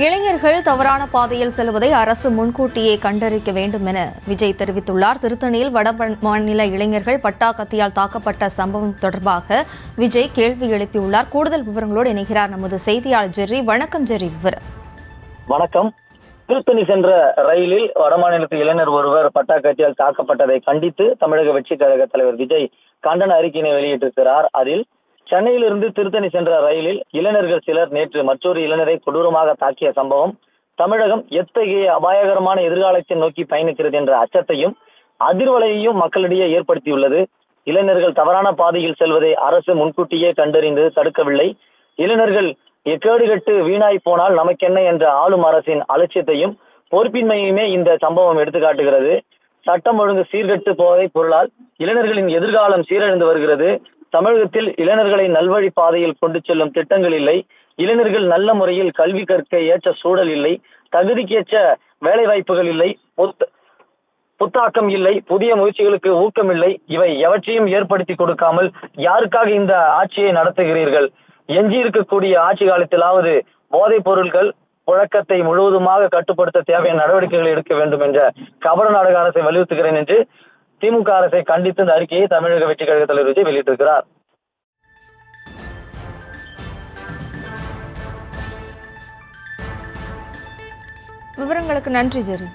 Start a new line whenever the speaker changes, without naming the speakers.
இளைஞர்கள் தவறான பாதையில் செல்வதை அரசு முன்கூட்டியே கண்டறிய வேண்டும் என விஜய் தெரிவித்துள்ளார். திருத்தணியில் வட மாநில இளைஞர்கள் பட்டா கத்தியால் தாக்கப்பட்ட சம்பவம் தொடர்பாக விஜய் கேள்வி எழுப்பியுள்ளார். கூடுதல் விவரங்களோடு இணைகிறார் நமது செய்தியாளர் ஜெர்ரி. வணக்கம் ஜெர்ரி. விவரம்.
வணக்கம். திருத்தணி சென்ற ரயிலில் வடமாநிலத்து இளைஞர் ஒருவர் பட்டா கத்தியால் தாக்கப்பட்டதை கண்டித்து தமிழக வெற்றிக் கழக தலைவர் விஜய் கண்டன அறிக்கையினை வெளியிட்டிருக்கிறார். அதில் சென்னையிலிருந்து திருத்தணி சென்ற ரயிலில் இளைஞர்கள் சிலர் நேற்று மற்றொரு இளைஞரை கொடூரமாக தாக்கிய சம்பவம் தமிழகம் எத்தகைய அபாயகரமான எதிர்காலத்தை நோக்கி பயணிக்கிறது என்ற அச்சத்தையும் அதிர்வலையையும் மக்களிடையே ஏற்படுத்தியுள்ளது. இளைஞர்கள் தவறான பாதையில் செல்வதை அரசு முன்கூட்டியே கண்டறிந்து தடுக்கவில்லை. இளைஞர்கள் எக்கேடு கட்டு வீணாய் போனால் நமக்கென்ன என்ற ஆளும் அரசின் அலட்சியத்தையும் பொறுப்பின்மையுமே இந்த சம்பவம் எடுத்துக்காட்டுகிறது. சட்டம் ஒழுங்கு சீர்கட்டு போதை பொருளால் இளைஞர்களின் எதிர்காலம் சீரழிந்து வருகிறது. தமிழகத்தில் இளைஞர்களை நல்வழி பாதையில் கொண்டு செல்லும் திட்டங்கள் இல்லை. இளைஞர்கள் நல்ல முறையில் கல்வி கற்க ஏற்ற சூழல் இல்லை. தகுதிக்கேற்ற வேலை வாய்ப்புகள் இல்லை. புத்தாக்கம் இல்லை. புதிய முயற்சிகளுக்கு ஊக்கம் இல்லை. இவை எவற்றையும் ஏற்படுத்தி கொடுக்காமல் யாருக்காக இந்த ஆட்சியை நடத்துகிறீர்கள்? எஞ்சி இருக்கக்கூடிய ஆட்சி காலத்திலாவது போதைப் பொருட்கள் புழக்கத்தை முழுவதுமாக கட்டுப்படுத்த தேவையான நடவடிக்கைகளை எடுக்க வேண்டும் என்ற கபட நாடக அரசை வலியுறுத்துகிறேன் என்று திமுக அரசை கண்டித்து இந்த அறிக்கையை தமிழக வெற்றிக் கழக தலைவர் விஜய் வெளியிட்டிருக்கிறார்.
விவரங்களுக்கு நன்றி ஜெரி.